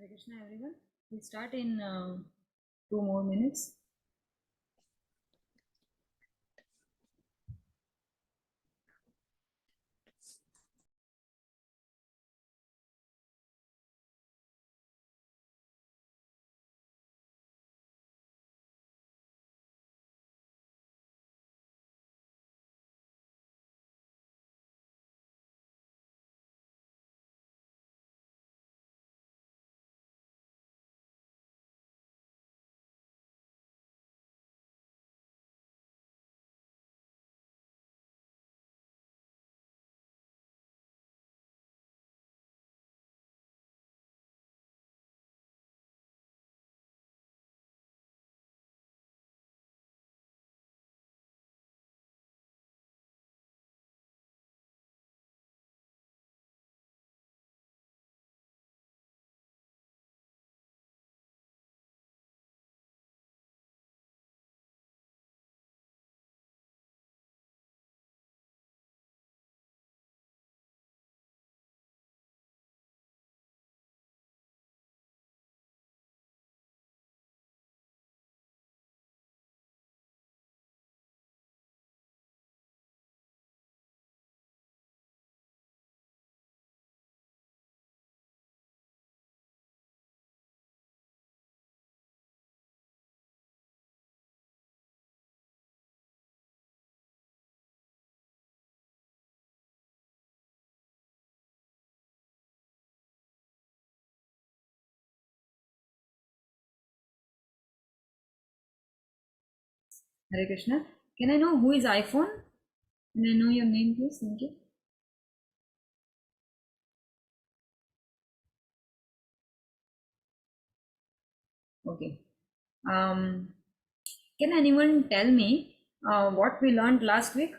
Hare Krishna, everyone. We'll start in 2 more minutes. Hare Krishna. Can I know who is iPhone? Can I know your name, please? Thank you. Okay. Um, can anyone tell me what we learned last week?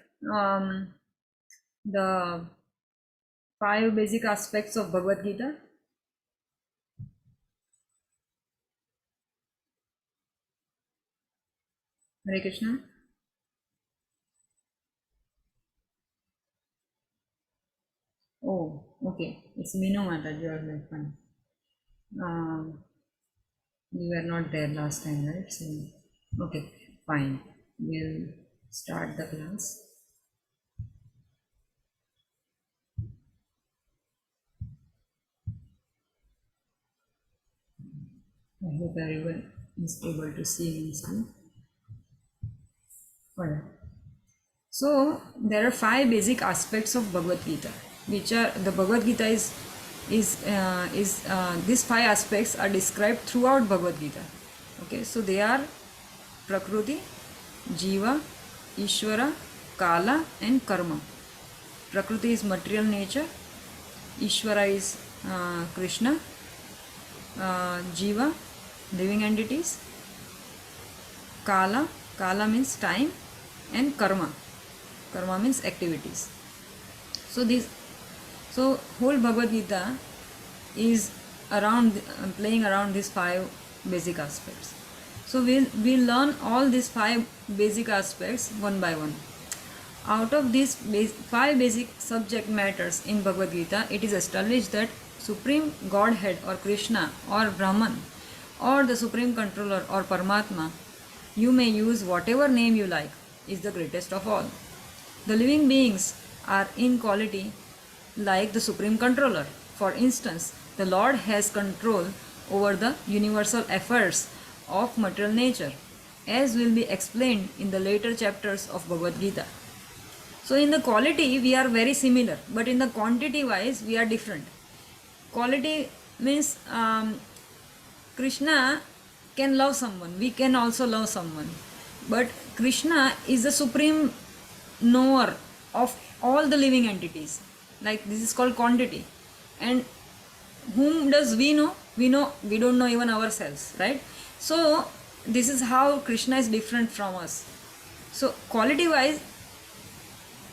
The 5 basic aspects of Bhagavad Gita. Hare Krishna. Oh, okay. It's Minu Mataji or like fun. You were not there last time, right? So, okay, fine. We'll start the class. I hope everyone is able to see inside. Alright. So there are 5 basic aspects of Bhagavad Gita, which are the Bhagavad Gita is these 5 aspects are described throughout Bhagavad Gita. Okay, so they are Prakriti, Jiva, Ishvara, Kala, and Karma. Prakriti is material nature, Ishvara is Krishna, Jiva, living entities, Kala means time, and Karma means activities. So whole Bhagavad Gita is around playing around these 5 basic aspects. So we'll learn all these 5 basic aspects one by one. Out of these 5 basic subject matters in Bhagavad Gita, it is established that Supreme Godhead or Krishna or Brahman or the Supreme Controller or Paramatma, you may use whatever name you like, is the greatest of all. The living beings are in quality like the Supreme Controller. For instance, the Lord has control over the universal affairs of material nature, as will be explained in the later chapters of Bhagavad Gita. So in the quality we are very similar, but in the quantity wise we are different. Quality means Krishna can love someone, we can also love someone, but Krishna is the supreme knower of all the living entities. Like this is called quantity. And whom does we know? We don't know even ourselves, right? So this is how Krishna is different from us. So quality wise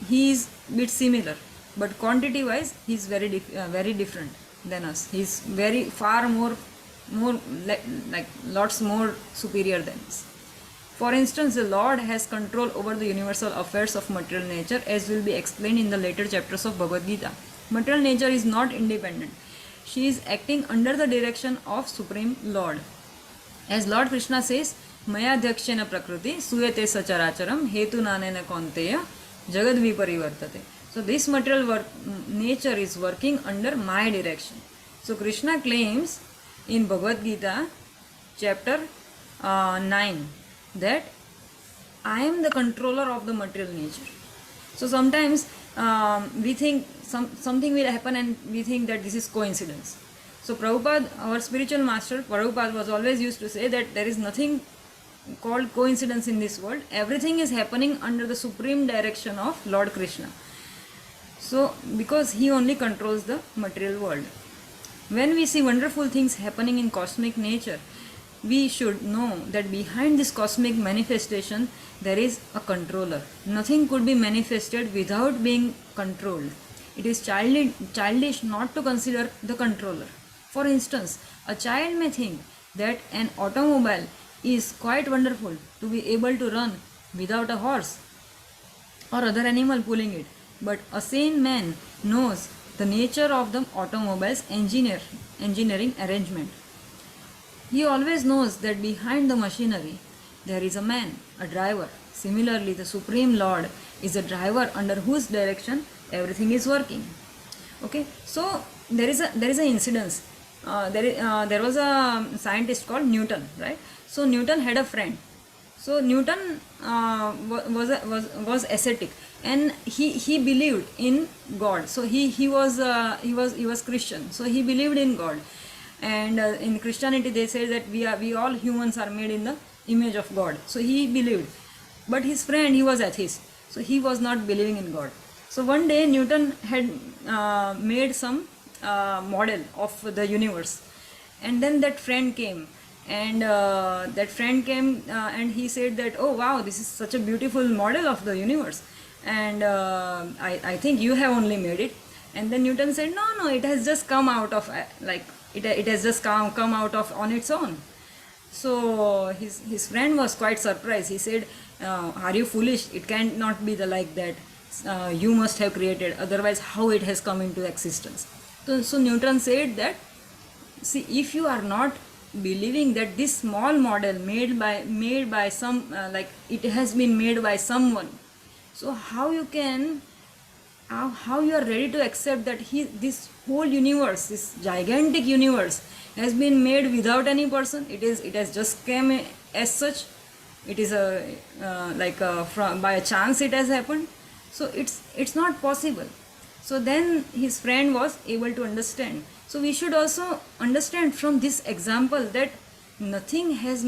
he is bit similar, but quantity wise he is very different than us. He is very far more like lots more superior than us. For instance, the Lord has control over the universal affairs of material nature, as will be explained in the later chapters of Bhagavad Gita. Material nature is not independent. she is acting under the direction of Supreme Lord. As Lord Krishna says, Mayadhyakshena prakriti suyate sacharacharam hetu nanena konteya jagad viparivartate. So this material nature is working under my direction. So Krishna claims in Bhagavad Gita chapter 9 that I am the controller of the material nature. So sometimes we think something will happen and we think that this is coincidence. So Prabhupada, our spiritual master, Prabhupada was always used to say that there is nothing called coincidence in this world. Everything is happening under the supreme direction of Lord Krishna. So because he only controls the material world. When we see wonderful things happening in cosmic nature, we should know that behind this cosmic manifestation there is a controller. Nothing could be manifested without being controlled. It is childish not to consider the controller. For instance, a child may think that an automobile is quite wonderful to be able to run without a horse or other animal pulling it. But a sane man knows the nature of the automobile's engineering arrangement. He always knows that behind the machinery there is a man, a driver. Similarly, the Supreme Lord is a driver under whose direction everything is working. Okay, so there is an incidence. There was a scientist called Newton, right? So Newton had a friend. So Newton was ascetic, and he believed in God. So he was Christian. So he believed in God. And in Christianity they say that we all humans are made in the image of God. So he believed, but his friend, he was atheist, so he was not believing in God. So one day Newton had made some model of the universe, and then that friend came, and and he said that, oh wow, this is such a beautiful model of the universe, and I think you have only made it. And then Newton said, no, it has just come out of it has just come out of on its own. So his friend was quite surprised. He said, are you foolish? It cannot be like that. You must have created, otherwise how it has come into existence. So Newton said that, see, if you are not believing that this small model made by some it has been made by someone, so how you are ready to accept that this whole universe, this gigantic universe, has been made without any person? It has just came as such. It is by a chance it has happened. So it's not possible. So then his friend was able to understand. So we should also understand from this example that nothing has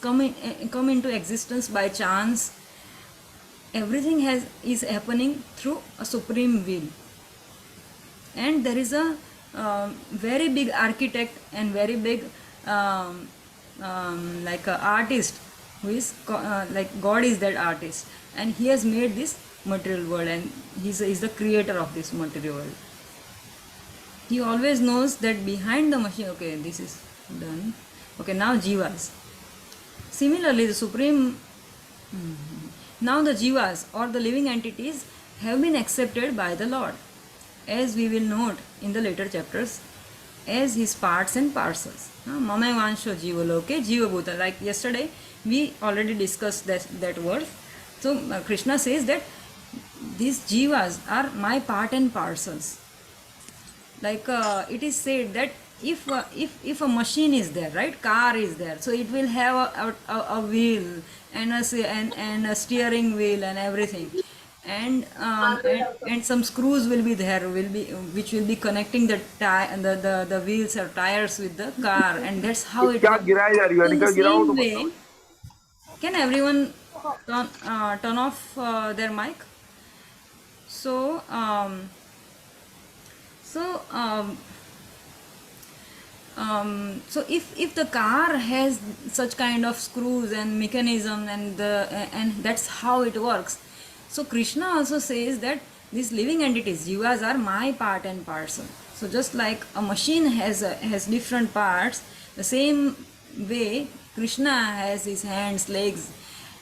come into existence by chance. Everything is happening through a supreme will. And there is a very big architect and very big artist who is God is that artist, and he has made this material world, and he's the creator of this material world. He always knows that behind the machine. Okay, this is done. Okay, now jivas. Similarly, the supreme now the jivas or the living entities have been accepted by the Lord, as we will note in the later chapters, as his parts and parcels. Mamaivansho jivaloke jivabhuta. Like yesterday we already discussed that word. So Krishna says that these jivas are my part and parcels. Like it is said that if a machine is there, right, car is there, so it will have a wheel and a steering wheel and everything, and some screws will be there, which will be connecting the wheels or tires with the car, and that's how it works. In the same way, can everyone turn off their mic? So if the car has such kind of screws and mechanism, and that's how it works. So Krishna also says that these living entities, jivas, are my part and parcel. So just like a machine has different parts, the same way Krishna has his hands, legs,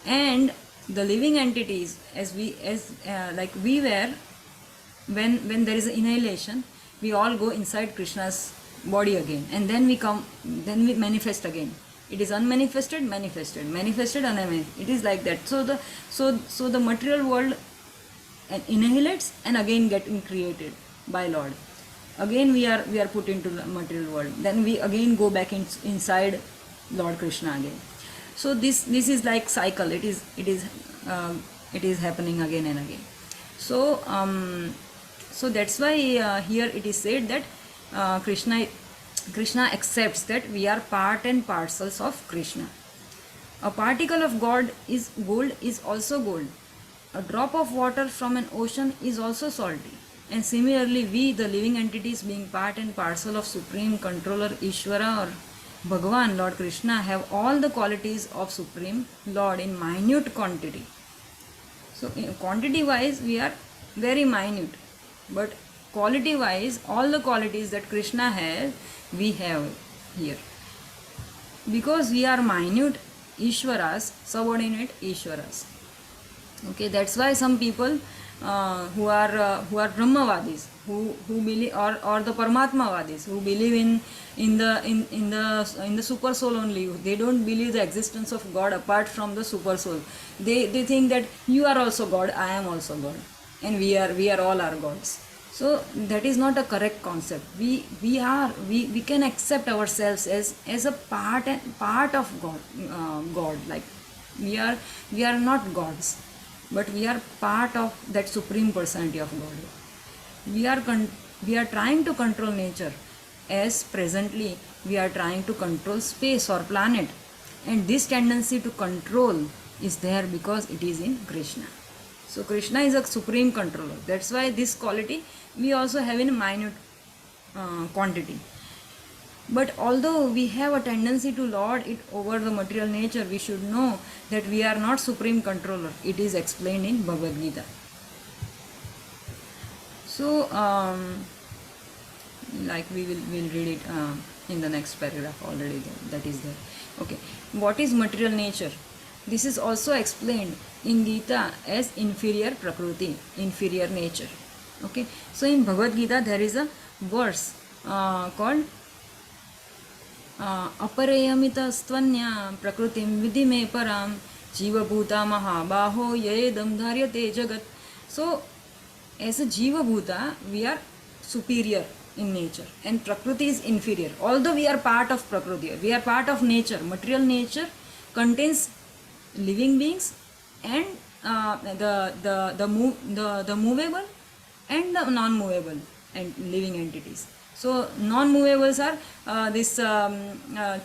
and the living entities, as we were, when there is an inhalation, we all go inside Krishna's body again, and then we manifest again. It is unmanifested, manifested, manifested, unmanifested. It is like that. So the material world annihilates and again getting created by Lord. Again we are put into the material world. Then we again go back inside Lord Krishna again. So this is like cycle. It is happening again and again. So that's why here it is said that Krishna accepts that we are part and parcels of Krishna. A particle of gold is also gold. A drop of water from an ocean is also salty. And similarly, we, the living entities, being part and parcel of Supreme Controller Ishvara or Bhagavan, Lord Krishna, have all the qualities of Supreme Lord in minute quantity. So, quantity wise, we are very minute, but quality wise, all the qualities that Krishna has, we have here. Because we are minute Ishwaras, subordinate Ishwaras. Okay, that's why some people who are Brahmavadis, who believe, or the Paramatmavadis, who believe in the super soul only. They don't believe the existence of God apart from the super soul. They think that you are also God, I am also God, and we are all our gods. So that is not a correct concept. We can accept ourselves as a part of God. Like we are not gods, but we are part of that supreme personality of God. We are trying to control nature, as presently we are trying to control space or planet, and this tendency to control is there because it is in Krishna. So Krishna is a supreme controller. That's why this quality we also have in minute quantity. But although we have a tendency to lord it over the material nature, we should know that we are not supreme controller. It is explained in Bhagavad Gita. So, like we'll read it in the next paragraph already. That is there. Okay. What is material nature? This is also explained in Gita as inferior prakriti, inferior nature. Okay. So in Bhagavad Gita there is a verse called अपरेयमितस्त्वन्या प्रकृतिं विधि मे परां जीवभूता महाबाहो येदं धार्यते जगत. So as a Jivabhuta, we are superior in nature and Prakriti is inferior. Although we are part of Prakriti, we are part of nature. Material nature contains living beings and the movable and the non-movable and living entities. So non-movables are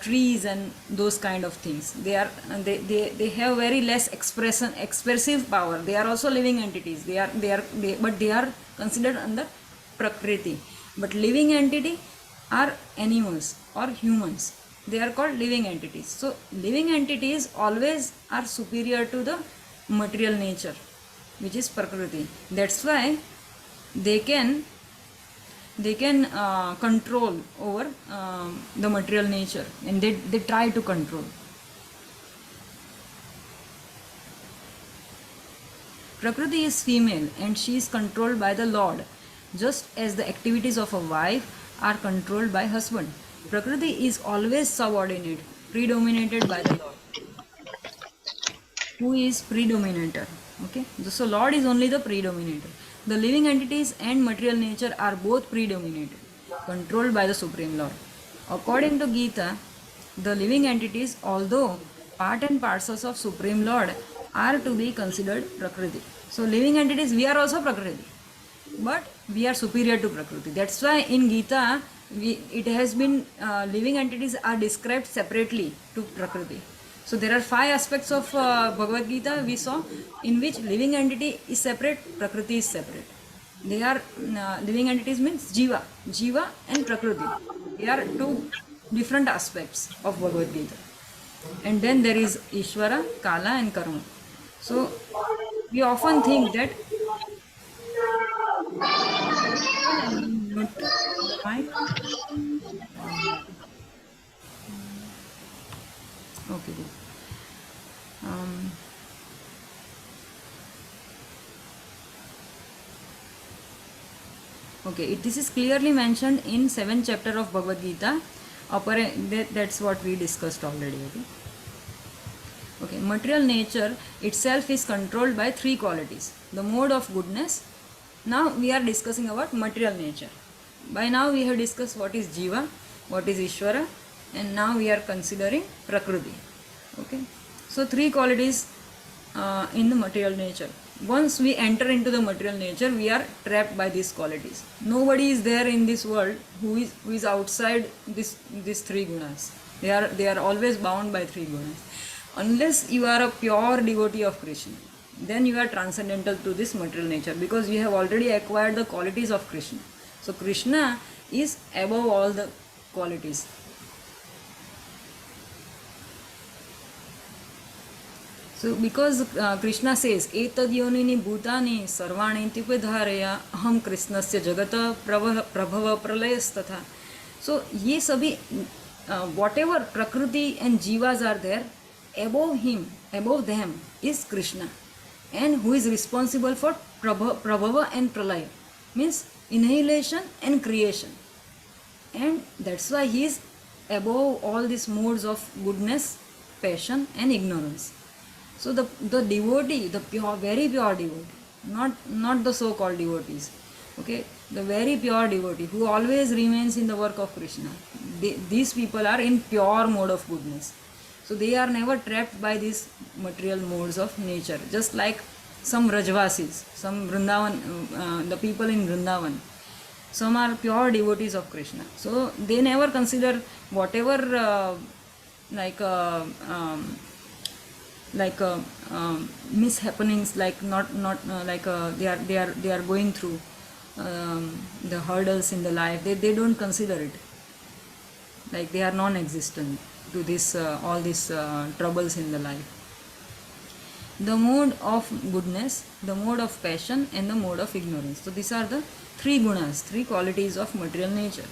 trees and those kind of things. They have very less expressive power. They are also living entities. But they are considered under Prakriti. But living entity are animals or humans. They are called living entities. So living entities always are superior to the material nature, which is Prakriti. That's why they can control over the material nature, and they try to control. Prakriti is female and she is controlled by the Lord, just as the activities of a wife are controlled by husband. Prakriti is always subordinate, predominated by the Lord, who is predominator. Okay, so Lord is only the predominator. The living entities and material nature are both predominated, controlled by the Supreme Lord. According to Gita, the living entities, although part and parcels of Supreme Lord, are to be considered Prakriti. So living entities, we are also Prakriti, but we are superior to Prakriti. That's why in Gita, it has been living entities are described separately to Prakriti. So there are 5 aspects of Bhagavad Gita we saw, in which living entity is separate, Prakriti is separate. They are living entities means Jiva and Prakriti. They are 2 different aspects of Bhagavad Gita. And then there is Ishvara, Kala and Karma. So we often think that okay, good. Um, Okay, this is clearly mentioned in 7th chapter of Bhagavad Gita. That's what we discussed already. Okay, material nature itself is controlled by three qualities. The mode of goodness. Now we are discussing about material nature. By now we have discussed what is Jiva, what is Ishvara, and now we are considering Prakriti. Okay, so three qualities in the material nature. Once we enter into the material nature, we are trapped by these qualities. Nobody is there in this world who is outside these three gunas. They are always bound by three gunas. Unless you are a pure devotee of Krishna, then you are transcendental to this material nature, because you have already acquired the qualities of Krishna. So Krishna is above all the qualities. So because Krishna says etad yonini bhutani sarvani tipidharaya aham krishnasya jagata prabhava pralayas tatha. So ye sabhi whatever Prakriti and Jivas are there, above him, above them is Krishna, and who is responsible for prabhava and pralaya, means annihilation and creation. And that's why he is above all these modes of goodness, passion and ignorance. So the devotee, the pure, very pure devotee, not the so-called devotees, okay, the very pure devotee who always remains in the work of Krishna, these people are in pure mode of goodness. So they are never trapped by these material modes of nature, just like some Rajvasis, some Vrindavan, the people in Vrindavan. Some are pure devotees of Krishna. So they never consider whatever mishappenings, like they are going through the hurdles in the life. They don't consider it, like they are non-existent to this all these troubles in the life. The mode of goodness, the mode of passion and the mode of ignorance. So these are the three gunas, three qualities of material nature.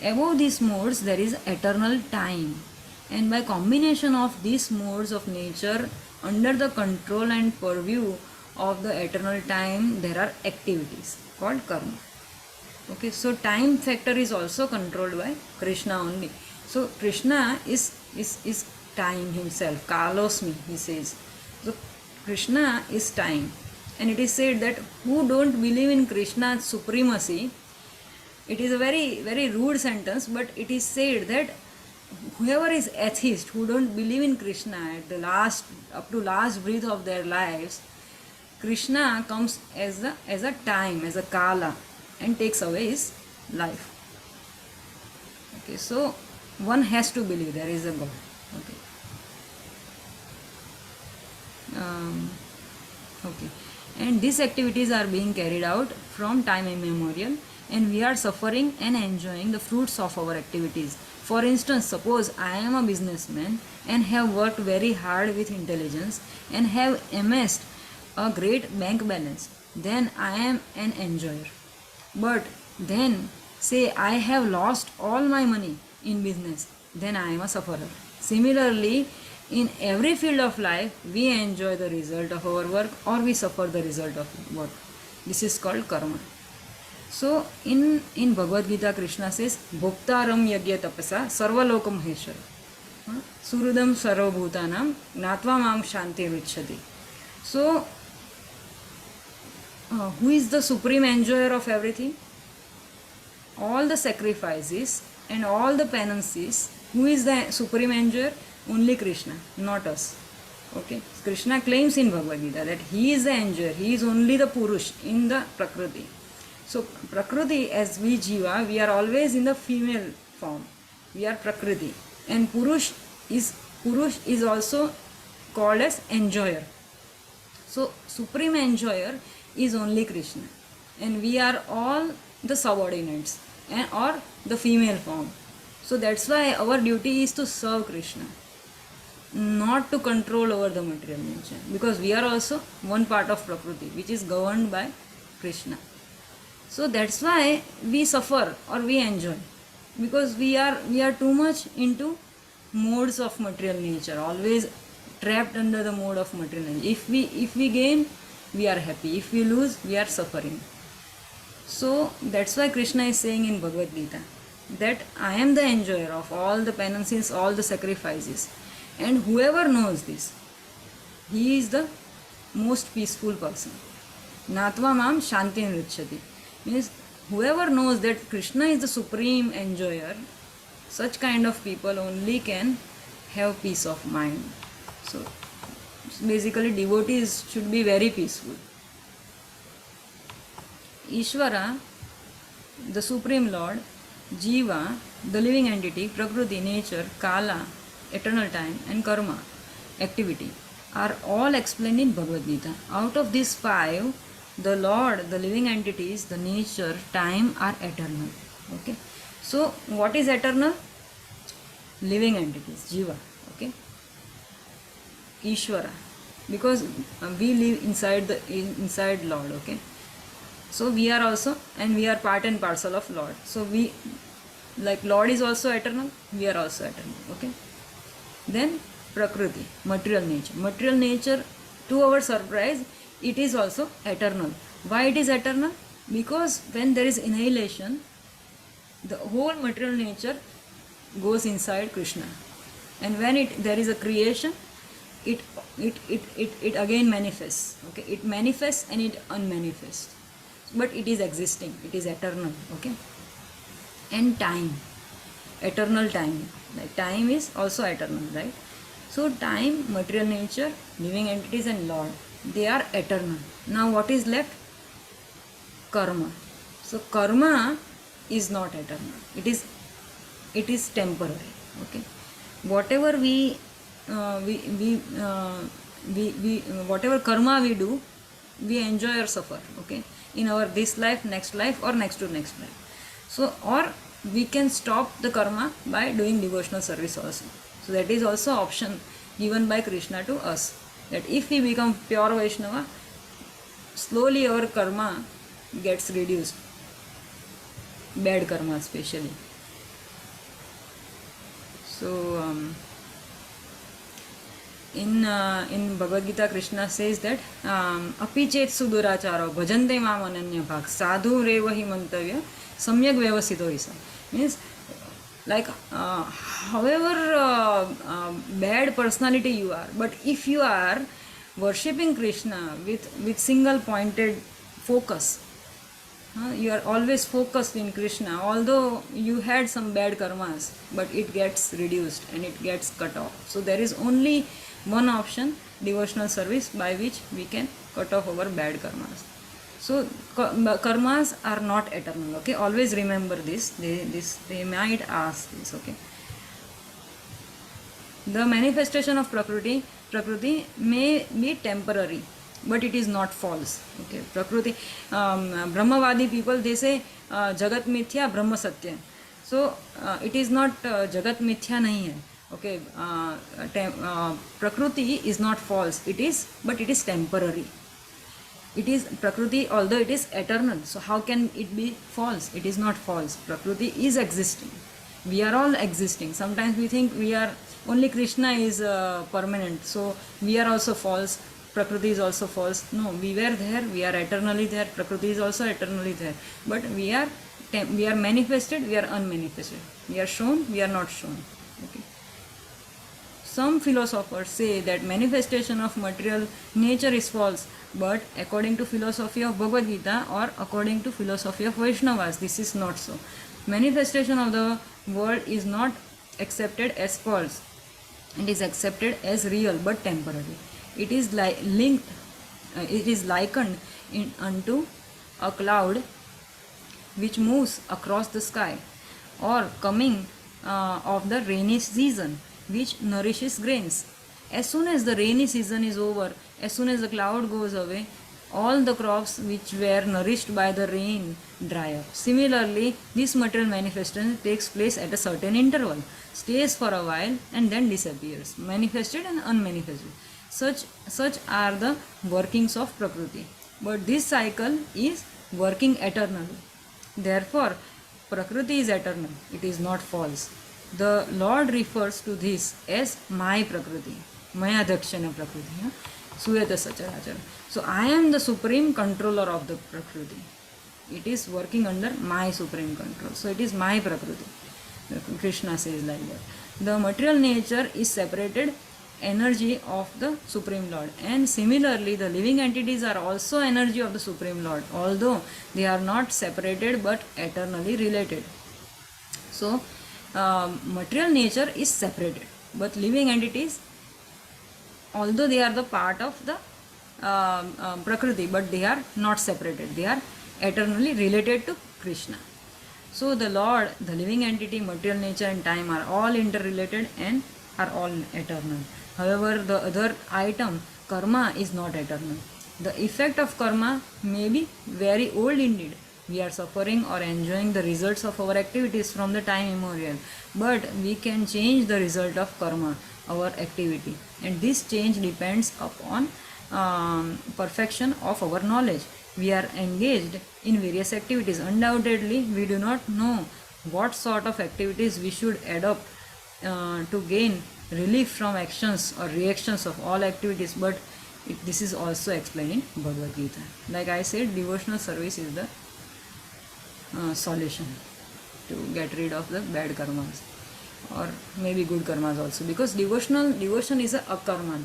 Above these modes there is eternal time, and by combination of these modes of nature under the control and purview of the eternal time, there are activities called karma. Okay, so time factor is also controlled by Krishna only. So Krishna is time himself, Kalosmi, he says. So Krishna is time, and it is said that who don't believe in Krishna's supremacy, it is a very, very rude sentence, but it is said that whoever is atheist, who don't believe in Krishna at the last, up to last breath of their lives, Krishna comes as a time, as a Kala, and takes away his life. Okay, so one has to believe there is a God. Okay. Okay, and these activities are being carried out from time immemorial, and we are suffering and enjoying the fruits of our activities. For instance, suppose I am a businessman and have worked very hard with intelligence and have amassed a great bank balance, then I am an enjoyer. But then say I have lost all my money in business, then I am a sufferer. Similarly, in every field of life, we enjoy the result of our work or we suffer the result of work. This is called karma. So in Bhagavad Gita, Krishna says, Bhoktaram yagya tapasa sarvalokam maheshwara surudam sarvabhutanam gnatva mam shanti ruchati. So who is the supreme enjoyer of everything? All the sacrifices and all the penances, who is the supreme enjoyer? Only Krishna, not us. Okay, Krishna claims in Bhagavad Gita that he is the enjoyer, he is only the Purush in the Prakriti. So Prakriti, as we Jiva, we are always in the female form. We are Prakriti, and Purush is also called as enjoyer. So supreme enjoyer is only Krishna, and we are all the subordinates or the female form. So that's why our duty is to serve Krishna, not to control over the material nature, because we are also one part of Prakriti which is governed by Krishna. So that's why we suffer or we enjoy, because we are too much into modes of material nature, always trapped under the mode of material nature. If we gain, we are happy. If we lose, we are suffering. So that's why Krishna is saying in Bhagavad Gita that I am the enjoyer of all the penances, all the sacrifices. And whoever knows this, he is the most peaceful person. Natva mam shanti nrichati. Means whoever knows that Krishna is the supreme enjoyer, such kind of people only can have peace of mind. So basically devotees should be very peaceful. Ishvara, the Supreme Lord, Jiva, the living entity, Prakriti, nature, Kala, eternal time, and Karma, activity, are all explained in Bhagavad Gita. Out of these five, the Lord, the living entities, the nature, time are eternal. Okay. So, what is eternal? Living entities, Jiva. Okay. Ishvara, because we live inside Lord. Okay. So we are also, and we are part and parcel of Lord. So we, like Lord is also eternal, we are also eternal. Okay. Then Prakriti, material nature. Material nature, to our surprise, it is also eternal. Why it is eternal? Because when there is annihilation, the whole material nature goes inside Krishna. And when there is a creation, it again manifests. Okay. It manifests and it unmanifests. But it is existing, it is eternal. Okay. And time, eternal time, like time is also eternal, right? So time, material nature, living entities, and Lord, they are eternal. Now what is left? Karma. So karma is not eternal, it is temporary. Okay. Whatever we whatever karma we do, we enjoy or suffer. Okay. In our this life, next life, or next to next life. So, or we can stop the karma by doing devotional service also. So that is also option given by Krishna to us, that if we become pure Vaishnava, slowly our karma gets reduced, bad karma especially. So in Bhagavad Gita, Krishna says that api chet suduracharo bhajante mam ananya bhag sadhu revahi mantavya samyak vyavasito isa. Means like however bad personality you are, but if you are worshipping Krishna with single pointed focus, you are always focused in Krishna, although you had some bad karmas, but it gets reduced and it gets cut off. So there is only one option, devotional service, by which we can cut off our bad karmas. So karmas are not eternal. Okay, always remember this. They might ask this. Okay, the manifestation of Prakriti may be temporary, but it is not false. Okay, Prakriti, Brahmavadi people, they say Jagat Mithya, Brahma Satya. So it is not Jagat Mithya nahi hai. Okay, Prakriti is not false. But it is temporary. It is Prakriti, although it is eternal. So how can it be false? It is not false. Prakriti is existing. We are all existing. Sometimes we think we are only Krishna is permanent. So we are also false. Prakriti is also false. No, we were there. We are eternally there. Prakriti is also eternally there. But we are manifested. We are unmanifested. We are shown. We are not shown. Okay. Some philosophers say that manifestation of material nature is false, but according to philosophy of Bhagavad Gita or according to philosophy of Vaishnavas, this is not so. Manifestation of the world is not accepted as false. It is accepted as real but temporary. It is likened unto a cloud which moves across the sky, or coming of the rainy season, which nourishes grains. As soon as the rainy season is over, as soon as the cloud goes away, all the crops which were nourished by the rain dry up. Similarly, this material manifestation takes place at a certain interval, stays for a while, and then disappears, manifested and unmanifested. Such are the workings of Prakriti. But this cycle is working eternally. Therefore, Prakriti is eternal. It is not false. The Lord refers to this as my Prakriti, Maya Dakshana Prakriti, Suyata Sacharachara. So I am the supreme controller of the Prakriti. it is working under my supreme control. So it is my Prakriti. Krishna says like that. The material nature is separated energy of the Supreme Lord, and similarly the living entities are also energy of the Supreme Lord, although they are not separated but eternally related. So material nature is separated, but living entities, although they are the part of the Prakriti, but they are not separated, they are eternally related to Krishna. So the Lord, the living entity, material nature and time are all interrelated and are all eternal. However, the other item, karma, is not eternal. The effect of karma may be very old indeed. We are suffering or enjoying the results of our activities from the time immemorial. But we can change the result of karma, our activity. And this change depends upon perfection of our knowledge. We are engaged in various activities. Undoubtedly, we do not know what sort of activities we should adopt to gain relief from actions or reactions of all activities, but this is also explained in Bhagavad Gita. Like I said, devotional service is the solution to get rid of the bad karmas, or maybe good karmas also, because devotion is a akarma.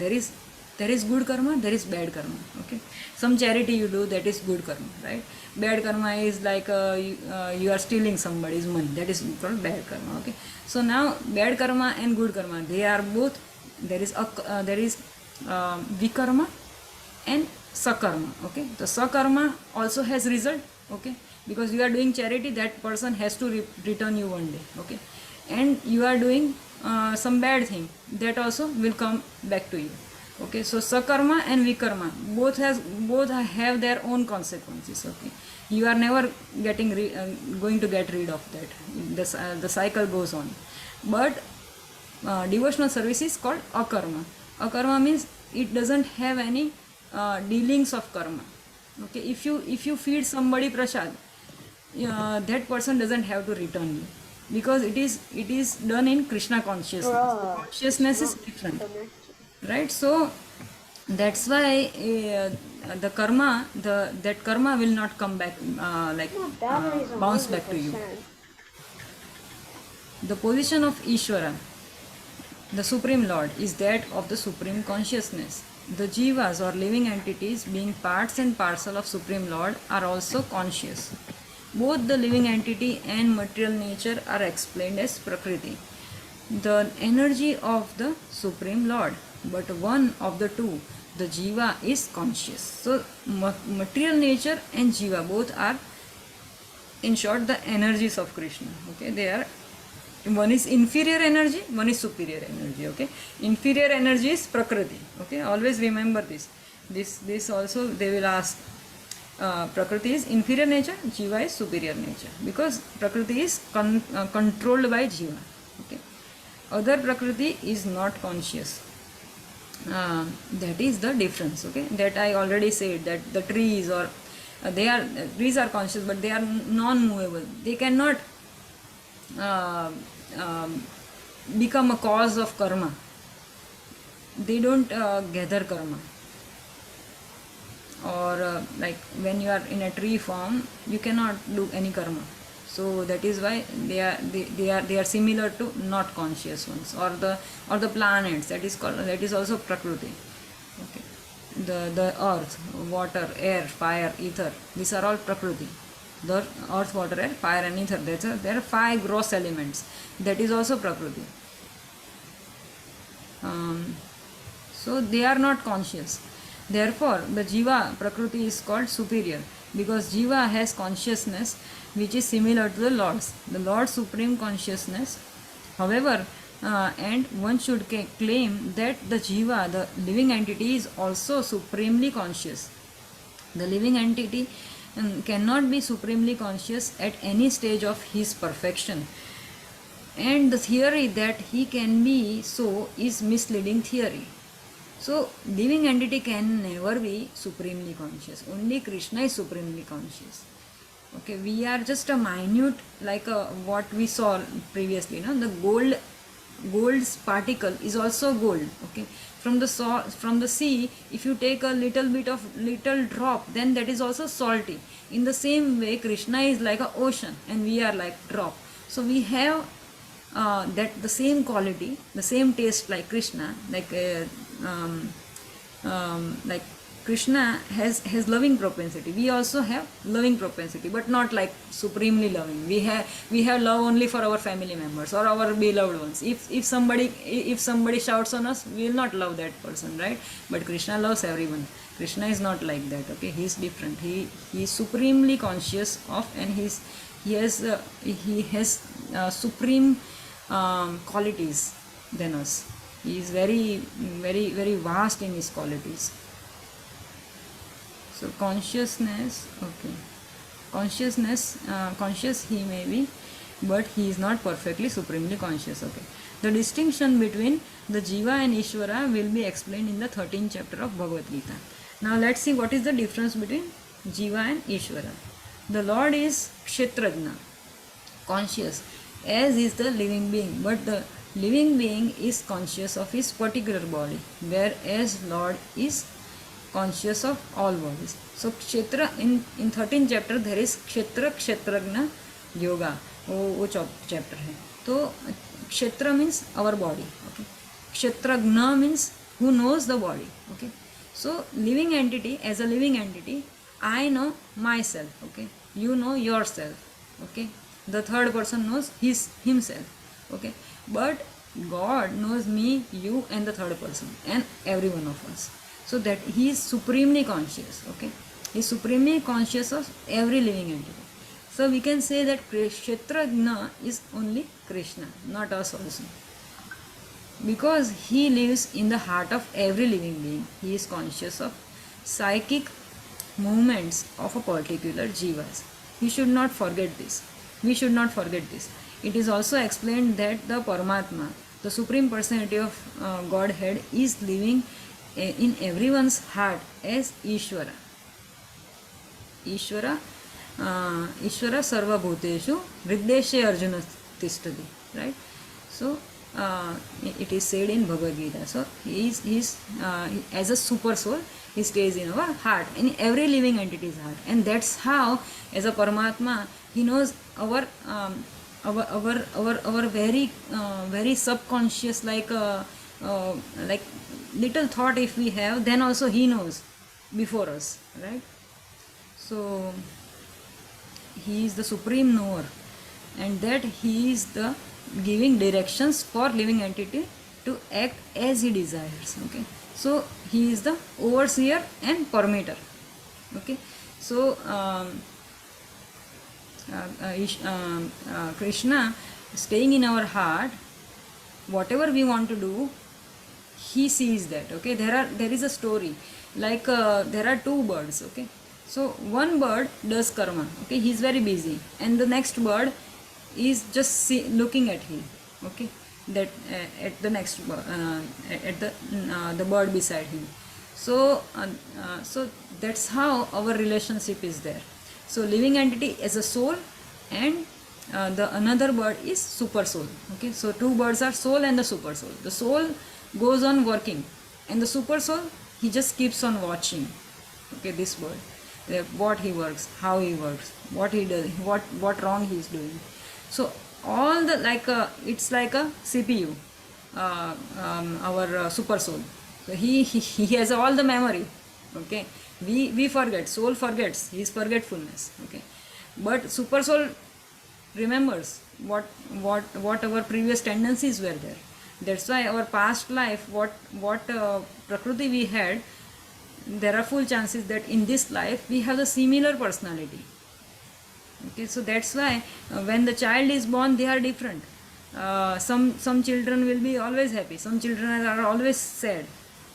There is good karma, there is bad karma. Okay, some charity you do, that is good karma, right? Bad karma is like you are stealing somebody's money, that is called bad karma. Okay, so now bad karma and good karma, they are both, there is vikarma and sakarma. Okay, the sakarma also has result. Okay, because you are doing charity, that person has to return you one day. Okay, and you are doing some bad thing, that also will come back to you. Okay, so sakarma and vikarma both have their own consequences. Okay, you are never going to get rid of that. The cycle goes on. But devotional service is called akarma. Akarma means it doesn't have any dealings of karma. Okay, if you feed somebody prasad, that person doesn't have to return you, because it is done in Krishna consciousness. The consciousness is different, right? So that's why the karma, that karma will not come back bounce back to you. The position of Ishvara, the Supreme Lord, is that of the Supreme Consciousness. The jivas or living entities, being parts and parcel of Supreme Lord, are also conscious. Both the living entity and material nature are explained as Prakriti, the energy of the Supreme Lord. But one of the two, the jiva, is conscious. So material nature and jiva both are, in short, the energies of Krishna. Okay, they are, one is inferior energy, one is superior energy. Okay, inferior energy is Prakriti. Okay, always remember this also they will ask. Prakriti is inferior nature, jiva is superior nature, because Prakriti is controlled by jiva. Okay, other Prakriti is not conscious. That is the difference. Okay, that I already said, that the trees or trees are conscious, but they are non-movable. They cannot become a cause of karma. They don't gather karma. Or like when you are in a tree form, you cannot do any karma. So that is why they are similar to not conscious ones, or the planets. That is also Prakriti. Okay, the earth, water, air, fire, ether. These are all Prakriti. The earth, water, air, fire, and ether. There are 5 gross elements. That is also Prakriti. So they are not conscious. Therefore, the jiva, Prakriti, is called superior, because jiva has consciousness which is similar to the Lord's supreme consciousness. However, and one should claim that the jiva, the living entity, is also supremely conscious. The living entity cannot be supremely conscious at any stage of his perfection, and the theory that he can be so is misleading theory. So living entity can never be supremely conscious. Only Krishna is supremely conscious. Okay, we are just a minute, like what we saw previously, the gold gold's particle is also gold. Okay, from the sea, if you take a little bit of little drop, then that is also salty. In the same way, Krishna is like a ocean and we are like drop. So we have that the same quality, the same taste like Krishna, like Krishna has loving propensity. We also have loving propensity, but not like supremely loving. We have love only for our family members or our beloved ones. If somebody shouts on us, we will not love that person, right? But Krishna loves everyone. Krishna is not like that. Okay, he is different. He is supremely conscious of, and he has supreme qualities than us. He is very very very vast in his qualities. So conscious he may be, but he is not perfectly supremely conscious. Okay, the distinction between the Jiva and Ishvara will be explained in the 13th chapter of Bhagavad Gita. Now let's see what is the difference between Jiva and Ishvara. The Lord is Kshetrajna, conscious, as is the living being, but the living being is conscious of his particular body, whereas Lord is conscious of all bodies. So Kshetra, in 13th chapter there is Kshetra Kshetrajna Yoga, वो chapter है. तो Kshetra means our body. Okay, Kshetrajna means who knows the body. Okay, so living entity, as a living entity, I know myself. Okay, you know yourself. Okay, the third person knows himself. Okay, but God knows me, you, and the third person, and every one of us. So that he is supremely conscious. Okay, he is supremely conscious of every living entity. So we can say that Kshetrajna is only Krishna, not us also, because he lives in the heart of every living being. He is conscious of psychic movements of a particular jivas. We should not forget this. It is also explained that the Paramatma, the Supreme Personality of Godhead, is living in everyone's heart as Ishvara. Ishvara sarva bhuteshu hrideshe Arjuna tishtati. Right? So it is said in Bhagavad Gita. So he is as a super soul, he stays in our heart, in every living entity's heart, and that's how, as a Paramatma, he knows our very very subconscious, like little thought if we have, then also he knows before us, right? So he is the supreme knower, and that he is the giving directions for living entity to act as he desires. Okay, so he is the overseer and permitter. Okay, so Krishna staying in our heart, whatever we want to do, he sees that. Okay, there is a story, like there are two birds. Okay, so one bird does karma. Okay, he is very busy, and the next bird is just looking at him. Okay, that at the next at the bird beside him. So that's how our relationship is there. So living entity as a soul, and the another bird is super soul. Okay, so two birds are soul and the super soul. The soul goes on working, and the super soul, he just keeps on watching. Okay, this bird, what he works, how he works, what he does, what wrong he is doing. So all the it's like a CPU, our super soul. So he has all the memory. Okay, we forget, soul forgets, his forgetfulness. Okay, but super soul remembers what our previous tendencies were there. That's why our past life, what prakriti we had, there are full chances that in this life we have a similar personality. Okay, so that's why when the child is born, they are different. Some children will be always happy, some children are always sad,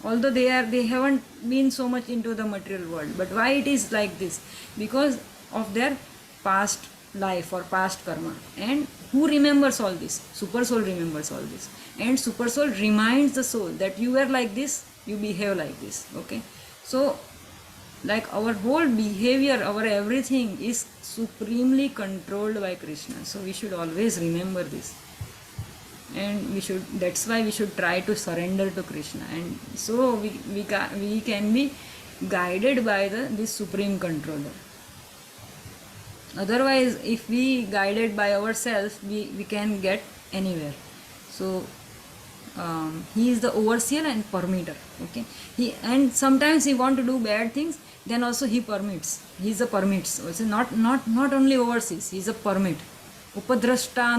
although they haven't been so much into the material world. But why it is like this? Because of their past life or past karma. And who remembers all this? Super soul remembers all this, and super soul reminds the soul that you were like this, you behave like this. Okay, so like our whole behavior, our everything is supremely controlled by Krishna. So we should always remember this. and that's why we should try to surrender to Krishna, and so we can be guided by this supreme controller. Otherwise, if we guided by ourselves, we can get anywhere. So he is the overseer and permitter. Okay, and sometimes he want to do bad things, then also he permits. He is a permits also, not only oversees, he is a permit. Upadrashta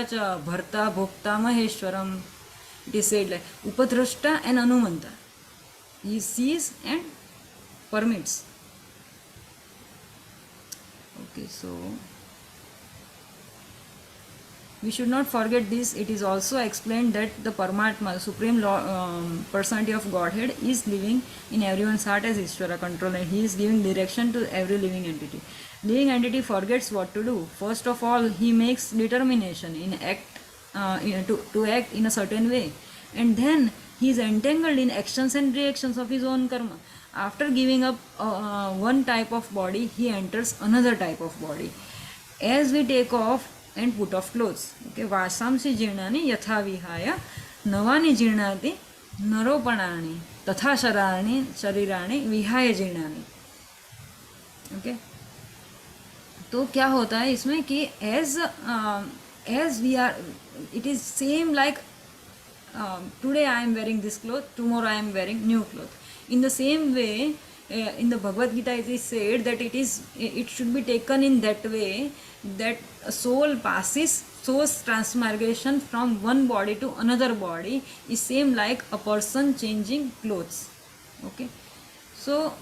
cha bharta bhokta maheshwaram. It is said like upadrashta and anumanta. He sees and permits. Okay, so we should not forget this. It is also explained that the Paramatma, the Supreme Personality of Godhead, is living in everyone's heart as Ishvara control, and he is giving direction to every living entity. Living entity forgets what to do. First of all, he makes determination to act in a certain way, and then he is entangled in actions and reactions of his own karma. After giving up one type of body, he enters another type of body. As we take off and put off clothes. Okay, वासांसि जीर्णानि यथा विहाय नवानि जीर्णाति नरोपणानि तथा शरीराणि विहाय जीर्णानि. Okay, तो क्या होता है इसमें कि as we are, it is same like today I am wearing this cloth, tomorrow I am wearing new cloth. In the same way, in the Bhagavad Gita it is said that it should be taken in that way that a soul passes, soul's transmigration from one body to another body is same like a person changing clothes. Okay, so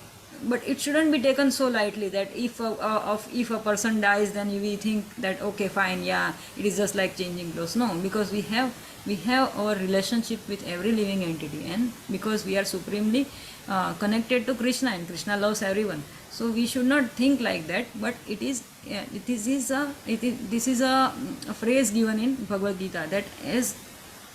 but it shouldn't be taken so lightly that if a person dies, then we think that okay, fine, yeah, it is just like changing clothes. No, because we have our relationship with every living entity, and because we are supremely connected to Krishna, and Krishna loves everyone. So we should not think like that. But this is a phrase given in Bhagavad Gita that as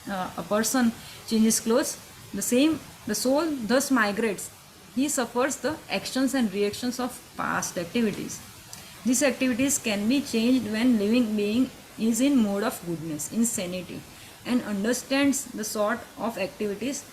a person changes clothes, the soul thus migrates. He suffers the actions and reactions of past activities. These activities can be changed when living being is in mode of goodness, in sanity, and understands the sort of activities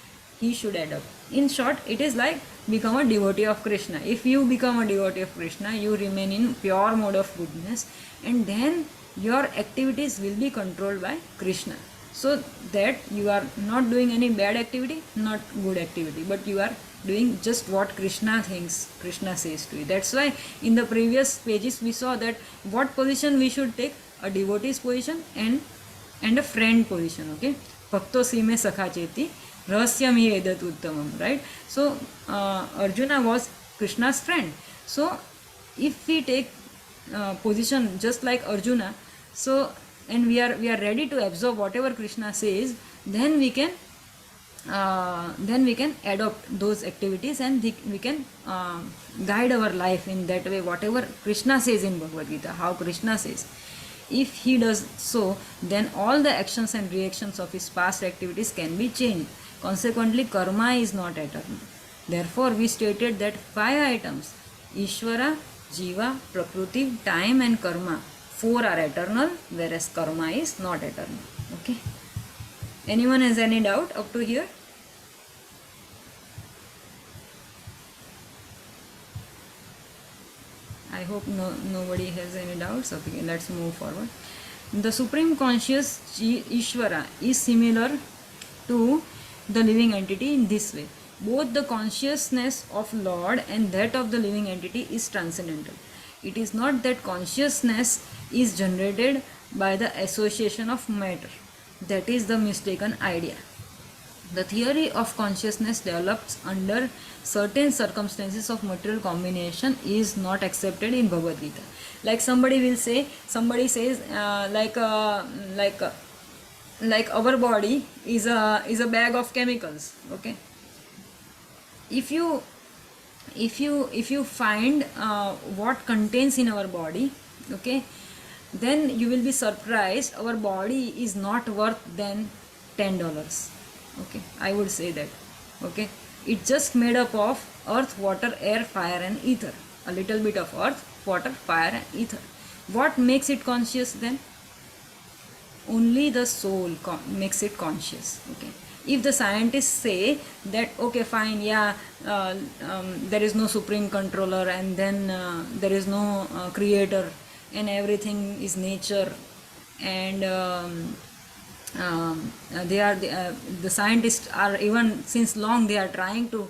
he should adopt. In short, it is like become a devotee of Krishna. If you become a devotee of Krishna, you remain in pure mode of goodness, and then your activities will be controlled by Krishna. So that you are not doing any bad activity, not good activity, but you are doing just what Krishna thinks, Krishna says to you. That's why in the previous pages we saw that what position we should take, a devotee's position and a friend position. Okay, bhakto sime sakha cheti rahasyam hi edat uttamam, right? So Arjuna was Krishna's friend. So if we take position just like Arjuna, so and we are ready to absorb whatever Krishna says, then we can adopt those activities, and we can guide our life in that way, whatever Krishna says in Bhagavad Gita, how Krishna says. If he does so, then all the actions and reactions of his past activities can be changed. Consequently, karma is not eternal. Therefore, we stated that 5 items, Ishvara, Jiva, Prakriti, time and karma, 4 are eternal, whereas karma is not eternal. Okay. Anyone has any doubt up to here? I hope nobody has any doubts. Okay, let's move forward. The Supreme Conscious Ishvara is similar to the living entity in this way. Both the consciousness of Lord and that of the living entity is transcendental. It is not that consciousness is generated by the association of matter. That is the mistaken idea. The theory of consciousness developed under certain circumstances of material combination is not accepted in Bhagavad Gita. Like somebody says like our body is a bag of chemicals. Okay, if you find what contains in our body, okay, then you will be surprised. Our body is not worth than $10. Okay, I would say that. Okay, it's just made up of earth, water, air, fire and ether. A little bit of earth, water, fire and ether. What makes it conscious then? only the soul makes it conscious. Okay, if the scientists say that okay fine, yeah, there is no supreme controller, and then there is no creator, and everything is nature, and the scientists are, even since long they are trying to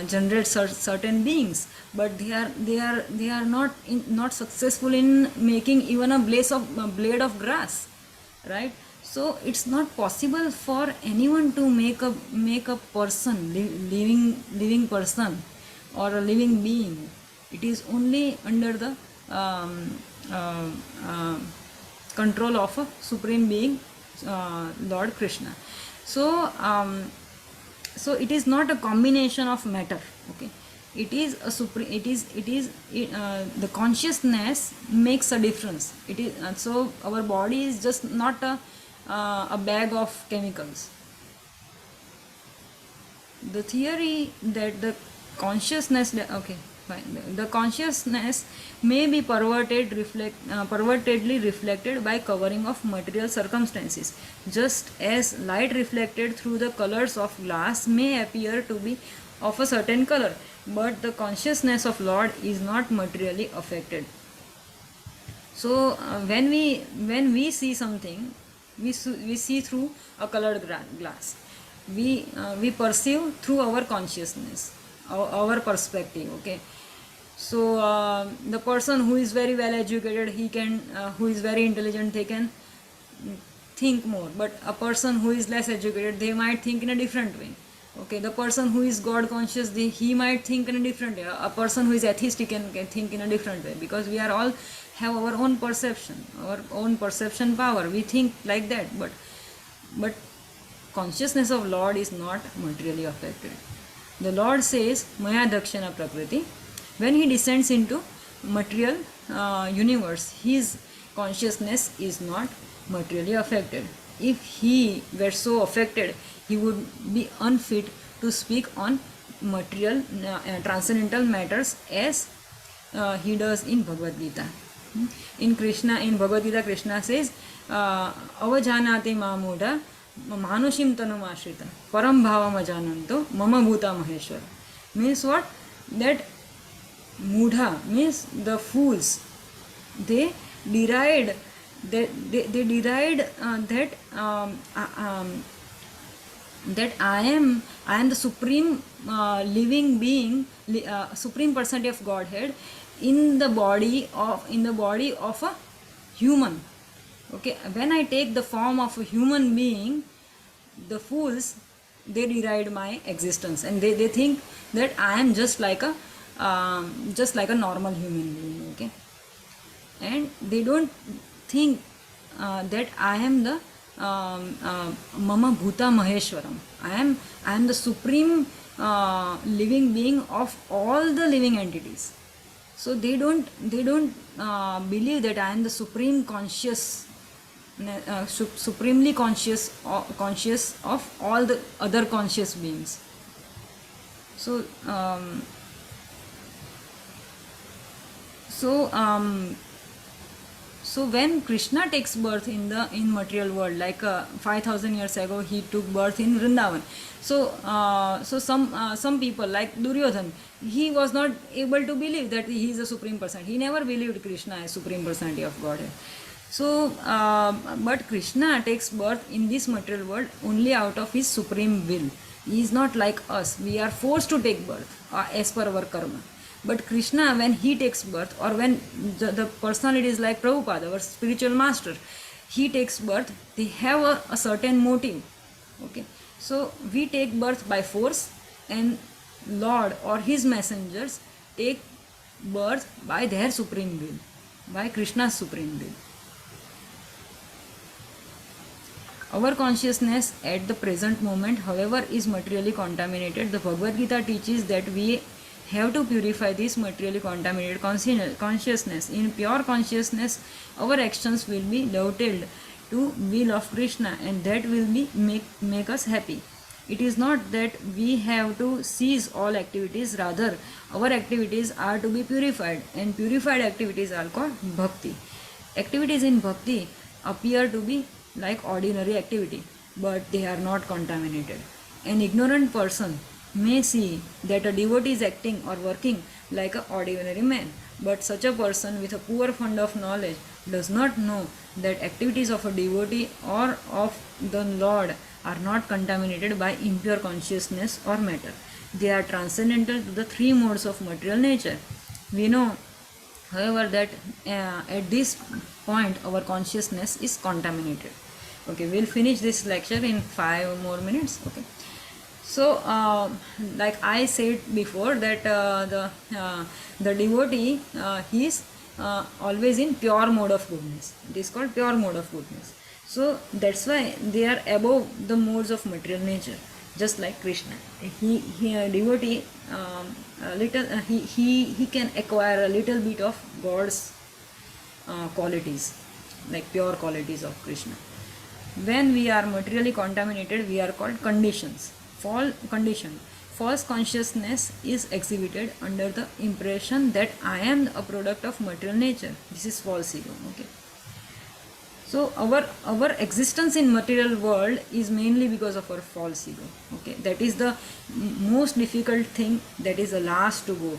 generate certain beings, but they are not successful in making even a blade of grass, right? So it's not possible for anyone to make a person, living person or a living being. It is only under the um, uh, uh, control of a supreme being, Lord Krishna. So so it is not a combination of matter. Okay, it is a supreme, the consciousness makes a difference. It is so our body is just not a bag of chemicals. The theory that the consciousness, okay fine, the consciousness may be pervertedly reflected by covering of material circumstances, just as light reflected through the colors of glass may appear to be of a certain color, but the consciousness of Lord is not materially affected. So when we see something, we see through a colored glass. We perceive through our consciousness, our perspective. Okay, so the person who is very well educated, he can who is very intelligent, they can think more, but a person who is less educated, they might think in a different way. Okay, the person who is God conscious, he might think in a different way. A person who is atheistic can think in a different way, because we are all have our own perception, our own perception power. We think like that, but consciousness of Lord is not materially affected. The Lord says Maya Dakshina Prakriti. When he descends into material universe, his consciousness is not materially affected. If he were so affected, he would be unfit to speak on material transcendental matters as he does in Bhagavad Gita. In Bhagavad Gita, Krishna says, Avajanati mamudha manushim tanumashita param bhavam ajananto mama bhuta maheshwara. Means what? That mudha means the fools. They deride that I am the supreme living being, supreme personality of Godhead in the body of a human. Okay, when I take the form of a human being, the fools, they deride my existence, and they think that I am just like a normal human being. Okay, and they don't think that I am the Mama Bhuta Maheshwaram. I am the supreme living being of all the living entities. So they don't believe that I am the supreme conscious, supremely conscious of all the other conscious beings. So so when Krishna takes birth in material world, like 5,000 years ago, he took birth in Vrindavan. So some people like Duryodhan, he was not able to believe that he is a supreme person. He never believed Krishna as supreme personality of Godhead. So but Krishna takes birth in this material world only out of his supreme will. He is not like us. We are forced to take birth as per our karma. But Krishna, when he takes birth, or when the personality is like Prabhupada, our spiritual master, he takes birth, they have a certain motive. Okay, so we take birth by force, and Lord or his messengers take birth by their supreme will, by Krishna's supreme will. Our consciousness at the present moment, however, is materially contaminated. The Bhagavad Gita teaches that we have to purify this materially contaminated consciousness. In pure consciousness, our actions will be dovetailed to will of Krishna, and that will be make us happy. It is not that we have to cease all activities, rather our activities are to be purified, and purified activities are called bhakti. Activities in bhakti appear to be like ordinary activity, but they are not contaminated. An ignorant person may see that a devotee is acting or working like an ordinary man, but such a person with a poor fund of knowledge does not know that activities of a devotee or of the Lord are not contaminated by impure consciousness or matter. They are transcendental to the three modes of material nature. We know, however, that at this point our consciousness is contaminated. Okay, we'll finish this lecture in 5 more minutes. Okay, so like I said before that the devotee he is always in pure mode of goodness. It is called pure mode of goodness. So that's why they are above the modes of material nature, just like Krishna. He a devotee, a little he can acquire a little bit of God's qualities, like pure qualities of Krishna. When we are materially contaminated, we are called conditions. False consciousness is exhibited under the impression that I am a product of material nature. This is false ego. Okay. So our existence in material world is mainly because of our false ego. Okay, that is the most difficult thing. That is the last to go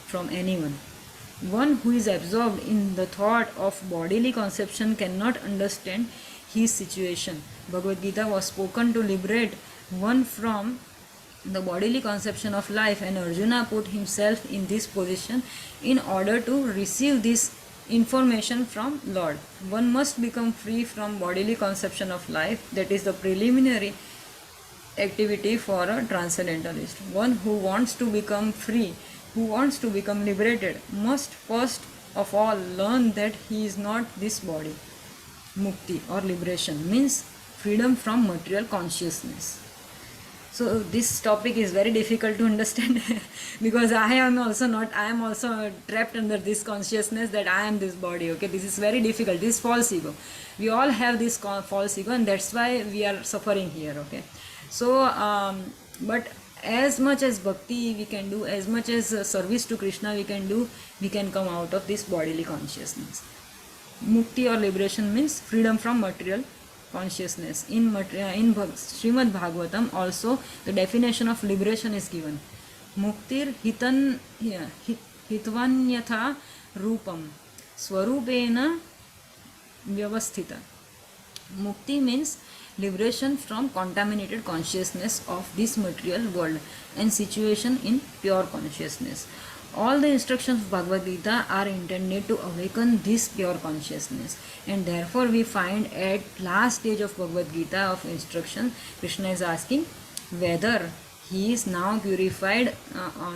from anyone. One who is absorbed in the thought of bodily conception cannot understand his situation. Bhagavad Gita was spoken to liberate one from the bodily conception of life, and Arjuna put himself in this position in order to receive this information from Lord. One must become free from bodily conception of life. That is the preliminary activity for a transcendentalist. One who wants to become free, who wants to become liberated, must first of all learn that he is not this body. Mukti or liberation means freedom from material consciousness. So this topic is very difficult to understand because I am also trapped under this consciousness that I am this body. Okay, this is very difficult. This false ego, we all have this false ego, and that's why we are suffering here. Okay, so but as much as bhakti we can do, as much as service to Krishna we can do, we can come out of this bodily consciousness. Mukti or liberation means freedom from material consciousness. In Srimad Bhagavatam also the definition of liberation is given. Muktir hitvanyatha rupam swarupena vyavasthita. Mukti means liberation from contaminated consciousness of this material world and situation in pure consciousness. All the instructions of Bhagavad Gita are intended to awaken this pure consciousness, and therefore we find at last stage of Bhagavad Gita of instruction, Krishna is asking whether he is now purified,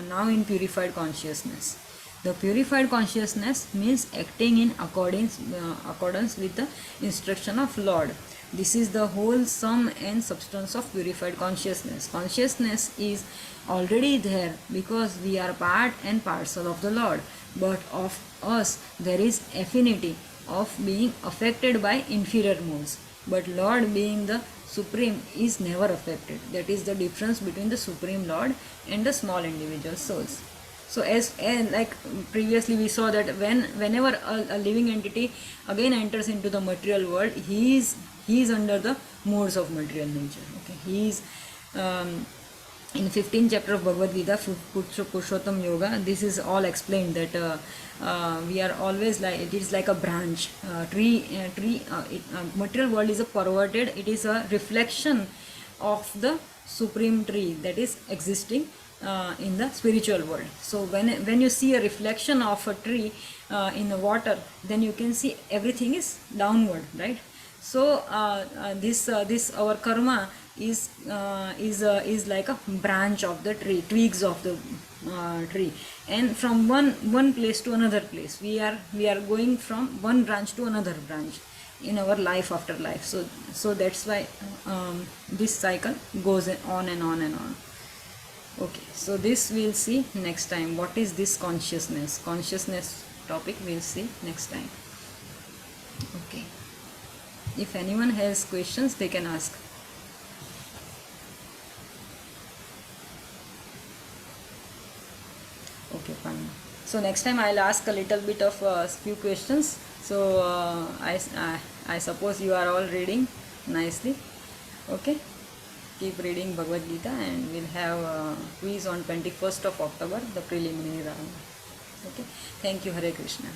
now in purified consciousness. The purified consciousness means acting in accordance with the instruction of Lord. This is the whole sum and substance of purified consciousness. Consciousness is already there because we are part and parcel of the Lord. But of us there is affinity of being affected by inferior modes. But Lord being the Supreme is never affected. That is the difference between the Supreme Lord and the small individual souls. So as like previously we saw that whenever a living entity again enters into the material world, he is under the modes of material nature. Okay, he is in 15th chapter of Bhagavad Gita, Purushottam Yoga. This is all explained that we are always like, it is like a branch material world is a perverted, it is a reflection of the supreme tree that is existing in the spiritual world. So when you see a reflection of a tree in the water, then you can see everything is downward, right? So this our karma is like a branch of the tree, twigs of the tree, and from one place to another place we are going from one branch to another branch in our life after life. So that's why this cycle goes on and on and on. Okay, so this we'll see next time. What is this consciousness topic we'll see next time. Okay, if anyone has questions they can ask. Okay, fine. So next time I'll ask a little bit of few questions So I suppose you are all reading nicely. Okay, keep reading Bhagavad Gita, and we'll have a quiz on 21st of October, the preliminary round. Okay, thank you. Hare Krishna.